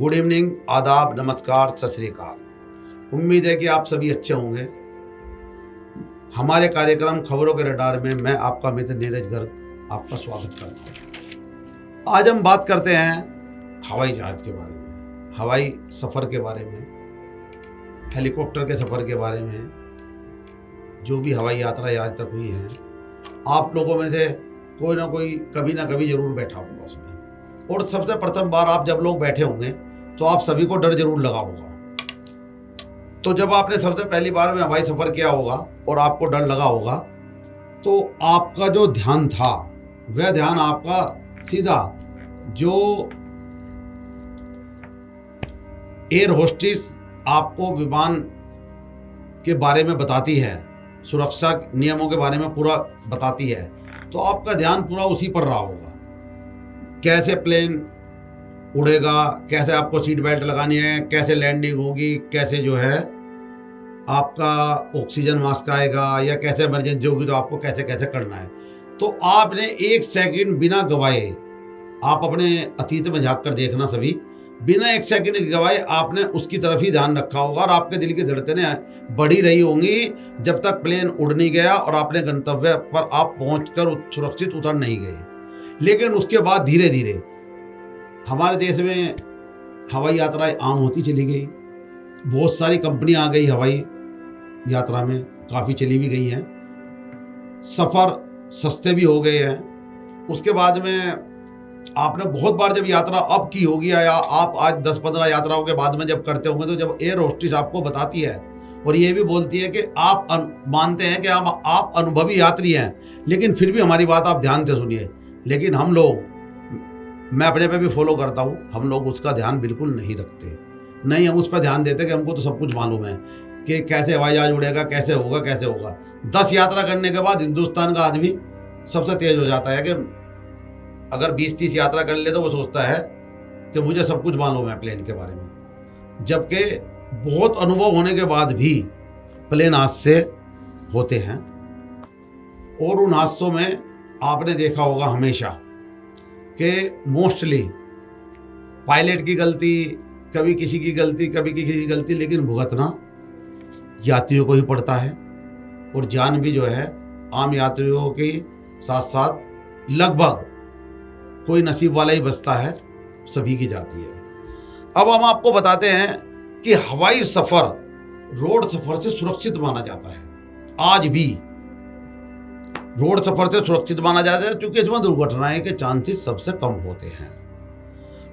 Good evening, आदाब, नमस्कार, सत श्री अकाल। उम्मीद है कि आप सभी अच्छे होंगे। हमारे कार्यक्रम खबरों के रडार में मैं आपका मित्र नीरज गर्ग आपका स्वागत करता हूँ। आज हम बात करते हैं हवाई जहाज के बारे में, हवाई सफ़र के बारे में, हेलीकॉप्टर के सफ़र के बारे में। जो भी हवाई यात्रा आज तक हुई है, आप लोगों में से कोई ना कोई कभी ना कभी ज़रूर बैठा होगा उसमें। और सबसे प्रथम बार आप जब लोग बैठे होंगे तो आप सभी को डर जरूर लगा होगा। तो जब आपने सबसे पहली बार में हवाई सफ़र किया होगा और आपको डर लगा होगा, तो आपका जो ध्यान था वह ध्यान आपका सीधा जो एयर होस्टेस आपको विमान के बारे में बताती है, सुरक्षा नियमों के बारे में पूरा बताती है, तो आपका ध्यान पूरा उसी पर रहा होगा। कैसे प्लेन उड़ेगा, कैसे आपको सीट बेल्ट लगानी है, कैसे लैंडिंग होगी, कैसे जो है आपका ऑक्सीजन मास्क आएगा, या कैसे इमरजेंसी होगी तो आपको कैसे कैसे करना है। तो आपने एक सेकंड बिना गवाए, आप अपने अतीत में झांक कर देखना सभी, बिना एक सेकंड गवाए आपने उसकी तरफ ही ध्यान रखा होगा और आपके दिल की धड़कनें बढ़ी रही होंगी जब तक प्लेन उड़ नहीं गया और आपने गंतव्य पर आप पहुंचकर सुरक्षित उतर नहीं गए। लेकिन उसके बाद धीरे धीरे हमारे देश में हवाई यात्राएं आम होती चली गई। बहुत सारी कंपनियां आ गई हवाई यात्रा में, काफ़ी चली भी गई हैं, सफ़र सस्ते भी हो गए हैं। उसके बाद में आपने बहुत बार जब यात्रा अब की होगी या आप आज 10-15 यात्राओं के बाद में जब करते होंगे, तो जब एयर होस्टेस आपको बताती है और ये भी बोलती है कि आप मानते हैं कि आप अनुभवी यात्री हैं, लेकिन फिर भी हमारी बात आप ध्यान से सुनिए। लेकिन हम लोग, मैं अपने पे भी फॉलो करता हूँ, हम लोग उसका ध्यान बिल्कुल नहीं रखते। नहीं, हम उस पर ध्यान देते कि हमको तो सब कुछ मालूम है कि कैसे हवाई जहाज उड़ेगा, कैसे होगा कैसे होगा। 10 यात्रा करने के बाद हिंदुस्तान का आदमी सबसे तेज हो जाता है कि अगर 20-30 यात्रा कर ले तो वो सोचता है कि मुझे सब कुछ मालूम है प्लेन के बारे में, जबकि बहुत अनुभव होने के बाद भी प्लेन हादसे होते हैं। और उन हादसों में आपने देखा होगा हमेशा कि मोस्टली पायलट की गलती, कभी किसी की गलती, कभी किसी की गलती, लेकिन भुगतना यात्रियों को ही पड़ता है। और जान भी जो है आम यात्रियों के साथ साथ लगभग कोई नसीब वाला ही बचता है, सभी की जाती है। अब हम आपको बताते हैं कि हवाई सफ़र रोड सफ़र से सुरक्षित माना जाता है। आज भी रोड सफ़र से सुरक्षित माना जाता है क्योंकि इसमें दुर्घटनाएं के चांसेस सबसे कम होते हैं।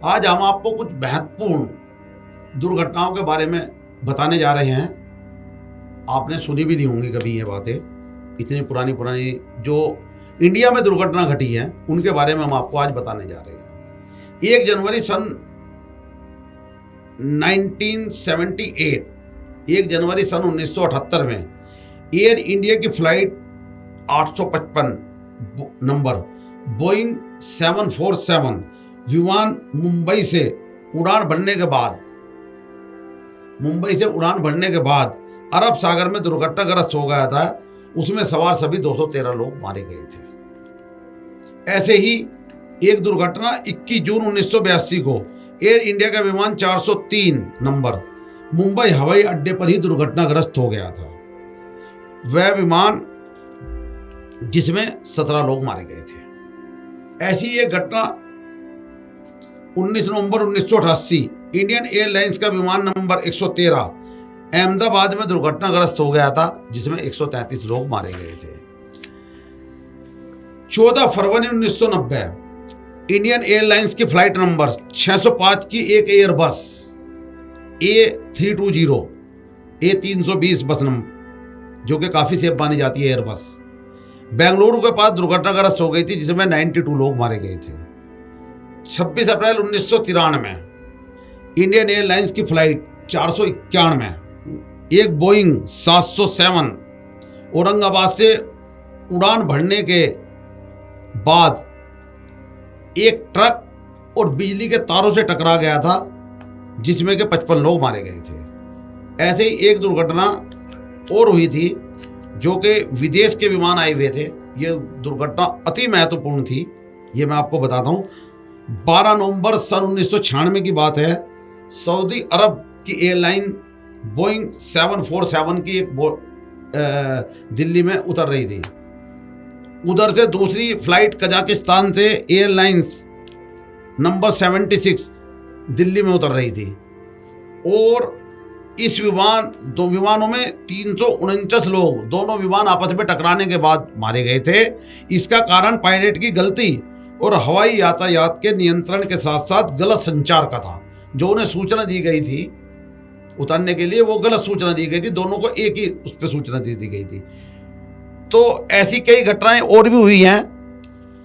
आज हम आपको कुछ महत्वपूर्ण दुर्घटनाओं के बारे में बताने जा रहे हैं। आपने सुनी भी नहीं होंगी कभी ये बातें, इतनी पुरानी पुरानी जो इंडिया में दुर्घटना घटी हैं उनके बारे में हम आपको आज बताने जा रहे हैं। 1 जनवरी सन 1978, 1 जनवरी सन 1978 में एयर इंडिया की फ्लाइट 855 नंबर बोइंग 747 विमान मुंबई से उड़ान भरने के बाद अरब सागर में दुर्घटनाग्रस्त हो गया था। उसमें सवार सभी 213 लोग मारे गए थे। ऐसे ही एक दुर्घटना 21 जून 1982 को एयर इंडिया का विमान 403 नंबर मुंबई हवाई अड्डे पर ही दुर्घटनाग्रस्त हो गया था। वह विमान जिसमें 17 लोग मारे गए थे। ऐसी एक घटना 19 नवंबर 1988 इंडियन एयरलाइंस का विमान नंबर 113 अहमदाबाद में दुर्घटनाग्रस्त हो गया था, जिसमें 133 लोग मारे गए थे। 14 फरवरी 1990 इंडियन एयरलाइंस की फ्लाइट नंबर 605 की एक एयरबस A320 A320 बस नंबर, जो कि काफ़ी सेफ मानी जाती है एयरबस, बेंगलुरु के पास दुर्घटनाग्रस्त हो गई थी, जिसमें 92 लोग मारे गए थे। 26 अप्रैल 1993 इंडियन एयरलाइंस की फ्लाइट 491 एक बोइंग 707 औरंगाबाद से उड़ान भरने के बाद एक ट्रक और बिजली के तारों से टकरा गया था, जिसमें के 55 लोग मारे गए थे। ऐसे ही एक दुर्घटना और हुई थी जो कि विदेश के विमान आए हुए थे। ये दुर्घटना अति महत्वपूर्ण थी, ये मैं आपको बताता हूँ। 12 नवंबर सन 1996 की बात है। सऊदी अरब की एयरलाइन बोइंग 747 की एक दिल्ली में उतर रही थी। उधर से दूसरी फ्लाइट कजाकिस्तान से एयरलाइंस नंबर 76 दिल्ली में उतर रही थी और इस दो विमानों में 349 लोग, दोनों विमान आपस में टकराने के बाद मारे गए थे। इसका कारण पायलट की गलती और हवाई यातायात के नियंत्रण के साथ साथ गलत संचार का था। जो उन्हें सूचना दी गई थी उतरने के लिए, वो गलत सूचना दी गई थी। दोनों को एक ही उस पर सूचना दी गई थी। तो ऐसी कई घटनाएं और भी हुई हैं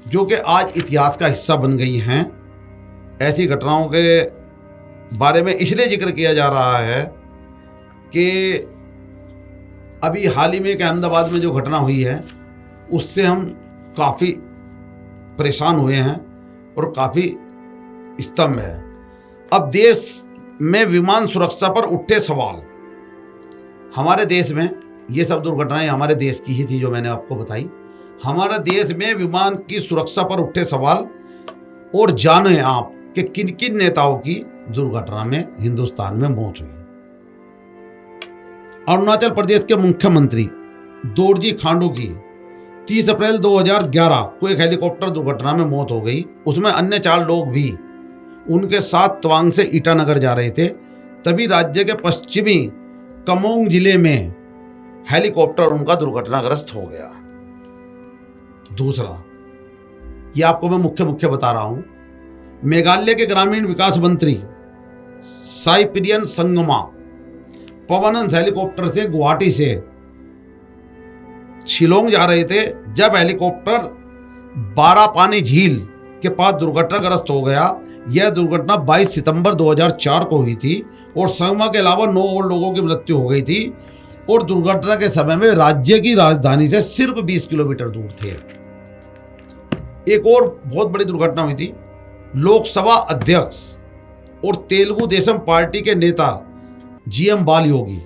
जो कि आज इतिहास का हिस्सा बन गई हैं। ऐसी घटनाओं के बारे में इसलिए जिक्र किया जा रहा है कि अभी हाल ही में एक अहमदाबाद में जो घटना हुई है उससे हम काफ़ी परेशान हुए हैं और काफ़ी स्तंभ है। अब देश में विमान सुरक्षा पर उठे सवाल। हमारे देश में ये सब दुर्घटनाएं हमारे देश की ही थी जो मैंने आपको बताई। हमारे देश में विमान की सुरक्षा पर उठे सवाल और जाने आप कि किन किन नेताओं की दुर्घटना में हिंदुस्तान में मौत हुई। अरुणाचल प्रदेश के मुख्यमंत्री दोरजी खांडू की 30 अप्रैल 2011 को एक हेलीकॉप्टर दुर्घटना में मौत हो गई। उसमें अन्य 4 लोग भी उनके साथ तवांग से ईटानगर जा रहे थे। तभी राज्य के पश्चिमी कमोंग जिले में हेलीकॉप्टर उनका दुर्घटनाग्रस्त हो गया। दूसरा, ये आपको मैं मुख्य बता रहा हूं। मेघालय के ग्रामीण विकास मंत्री साइप्रियन संगमा पवनंस हेलीकॉप्टर से गुवाहाटी से शिलोंग जा रहे थे जब हेलीकॉप्टर बारापानी झील के पास दुर्घटनाग्रस्त हो गया। यह दुर्घटना 22 सितंबर 2004 को हुई थी और संगमा के अलावा 9 और लोगों की मृत्यु हो गई थी और दुर्घटना के समय में राज्य की राजधानी से सिर्फ 20 किलोमीटर दूर थे। एक और बहुत बड़ी दुर्घटना हुई थी। लोकसभा अध्यक्ष और तेलुगु देशम पार्टी के नेता जीएम बालयोगी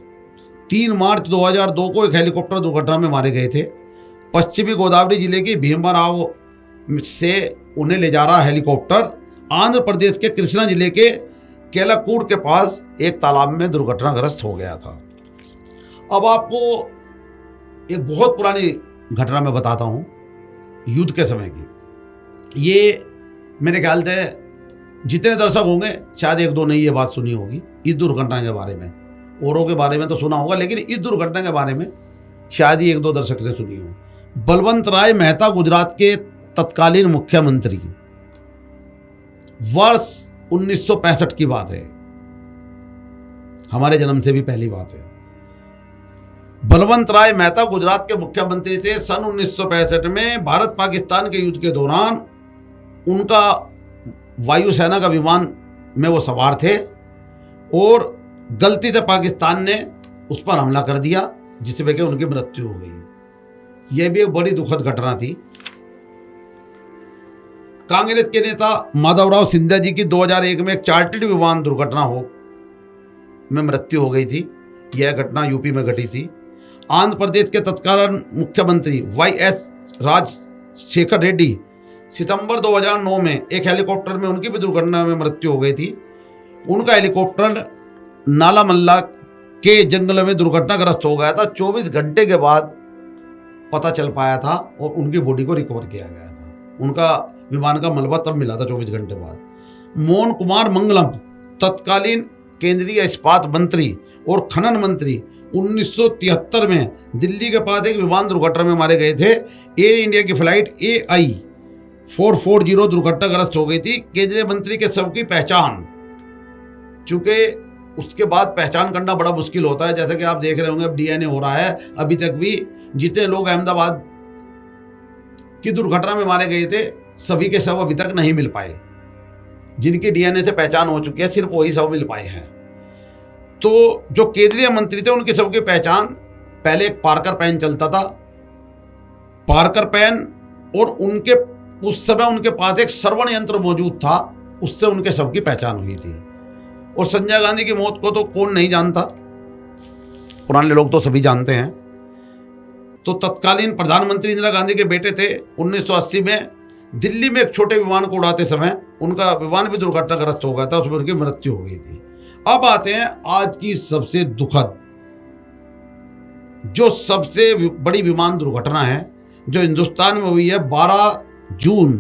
3 मार्च 2002 को एक हेलीकॉप्टर दुर्घटना में मारे गए थे। पश्चिमी गोदावरी जिले की भीमराव से उन्हें ले जा रहा हेलीकॉप्टर आंध्र प्रदेश के कृष्णा जिले के केलाकूड के पास एक तालाब में दुर्घटनाग्रस्त हो गया था। अब आपको एक बहुत पुरानी घटना मैं बताता हूँ, युद्ध के समय की। ये मेरे ख्याल से जितने दर्शक होंगे शायद 1-2 ने ये बात सुनी होगी इस दुर्घटना के बारे में। औरों के बारे में तो सुना होगा, लेकिन इस दुर्घटना के बारे में शायद ही 1-2 दर्शक ने सुनी हो। बलवंत राय मेहता गुजरात के तत्कालीन मुख्यमंत्री, वर्ष 1965 की बात है, हमारे जन्म से भी पहली बात है। बलवंत राय मेहता गुजरात के मुख्यमंत्री थे। सन 1965 में भारत पाकिस्तान के युद्ध के दौरान उनका वायुसेना का विमान में वो सवार थे और गलती से पाकिस्तान ने उस पर हमला कर दिया जिससे वजह उनकी मृत्यु हो गई। यह भी एक बड़ी दुखद घटना थी। कांग्रेस के नेता माधवराव सिंधिया जी की 2001 में एक चार्टर्ड विमान दुर्घटना में मृत्यु हो गई थी। यह घटना यूपी में घटी थी। आंध्र प्रदेश के तत्कालीन मुख्यमंत्री वाईएस राजशेखर रेड्डी सितंबर 2009 में एक हेलीकॉप्टर में उनकी भी दुर्घटना में मृत्यु हो गई थी। उनका हेलीकॉप्टर नालामल्ला के जंगल में दुर्घटनाग्रस्त हो गया था। 24 घंटे के बाद पता चल पाया था और उनकी बॉडी को रिकवर किया गया था। उनका विमान का मलबा तब मिला था 24 घंटे बाद। मोहन कुमार मंगलम तत्कालीन केंद्रीय इस्पात मंत्री और खनन मंत्री 1973 में दिल्ली के पास एक विमान दुर्घटना में मारे गए थे। एयर इंडिया की फ्लाइट AI 440 दुर्घटनाग्रस्त हो गई थी। केंद्रीय मंत्री के शव की पहचान, चूंकि उसके बाद पहचान करना बड़ा मुश्किल होता है, जैसे कि आप देख रहे होंगे अब DNA हो रहा है। अभी तक भी जितने लोग अहमदाबाद की दुर्घटना में मारे गए थे सभी के शव अभी तक नहीं मिल पाए। जिनकी DNA से पहचान हो चुकी है सिर्फ वही शव मिल पाए हैं। तो जो केंद्रीय मंत्री थे उनके शव की पहचान, पहले एक पार्कर पेन चलता था, पार्कर पेन, और उनके उस समय उनके पास एक श्रवण यंत्र मौजूद था, उससे उनके शव की पहचान हुई थी। और संजय गांधी की मौत को तो कौन नहीं जानता, पुराने लोग तो सभी जानते हैं। तो तत्कालीन प्रधानमंत्री इंदिरा गांधी के बेटे थे। 1980 में दिल्ली में एक छोटे विमान को उड़ाते समय उनका विमान भी दुर्घटनाग्रस्त हो गया था, उसमें उनकी मृत्यु हो गई थी। अब आते हैं आज की सबसे दुखद, जो सबसे बड़ी विमान दुर्घटना है जो हिंदुस्तान में हुई है। 12 जून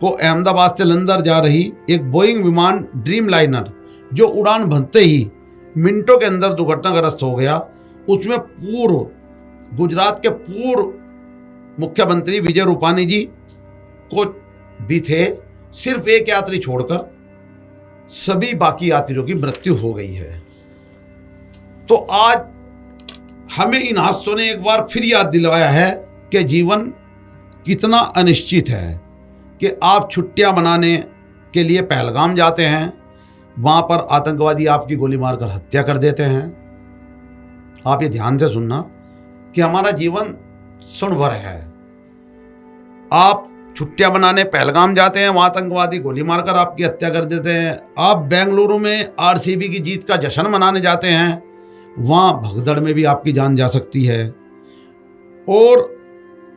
को अहमदाबाद से लंदन जा रही एक बोइंग विमान ड्रीम लाइनर जो उड़ान भरते ही मिनटों के अंदर दुर्घटनाग्रस्त हो गया। उसमें गुजरात के पूर्व मुख्यमंत्री विजय रूपानी जी को भी थे। सिर्फ एक यात्री छोड़कर सभी बाकी यात्रियों की मृत्यु हो गई है। तो आज हमें इन हादसों ने एक बार फिर याद दिलवाया है कि जीवन कितना अनिश्चित है, कि आप छुट्टियां मनाने के लिए पहलगाम जाते हैं, वहां पर आतंकवादी आपकी गोली मारकर हत्या कर देते हैं। आप ये ध्यान से सुनना कि हमारा जीवन क्षण भर है। आप छुट्टियां मनाने पहलगाम जाते हैं, वहां आतंकवादी गोली मारकर आपकी हत्या कर देते हैं। आप बेंगलुरु में आरसीबी की जीत का जश्न मनाने जाते हैं, वहां भगदड़ में भी आपकी जान जा सकती है। और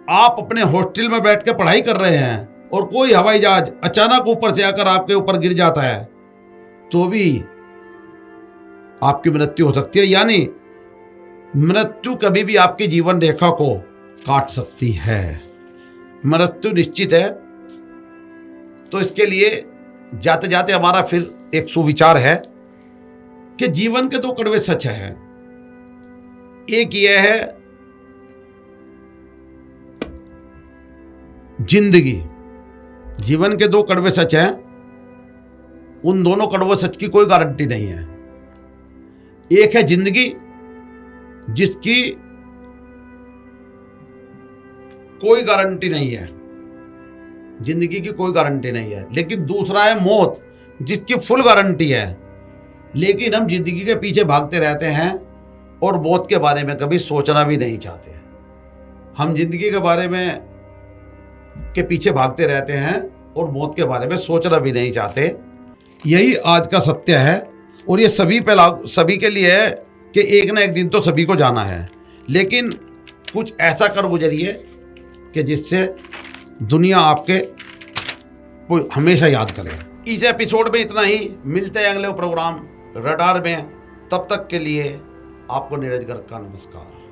आप अपने हॉस्टल में बैठ के पढ़ाई कर रहे हैं और कोई हवाई जहाज अचानक ऊपर से आकर आपके ऊपर गिर जाता है तो भी आपकी मृत्यु हो सकती है। यानी मृत्यु कभी भी आपकी जीवन रेखा को काट सकती है। मृत्यु निश्चित है। तो इसके लिए जाते जाते हमारा फिर एक सुविचार है कि जीवन के दो कड़वे सच हैं। एक यह है जिंदगी, जीवन के दो कड़वे सच हैं। उन दोनों कड़वे सच की कोई गारंटी नहीं है। एक है जिंदगी जिसकी कोई गारंटी नहीं है, जिंदगी की कोई गारंटी नहीं है। लेकिन दूसरा है मौत जिसकी फुल गारंटी है। लेकिन हम जिंदगी के पीछे भागते रहते हैं और मौत के बारे में कभी सोचना भी नहीं चाहते। हम जिंदगी के बारे में के पीछे भागते रहते हैं और मौत के बारे में सोचना भी नहीं चाहते। यही आज का सत्य है और ये सभी के लिए है कि एक ना एक दिन तो सभी को जाना है। लेकिन कुछ ऐसा कर गुजरिए कि जिससे दुनिया आपके को हमेशा याद करे। इस एपिसोड में इतना ही। मिलते हैं अगले प्रोग्राम रडार में। तब तक के लिए आपको नीरज गर्ग का नमस्कार।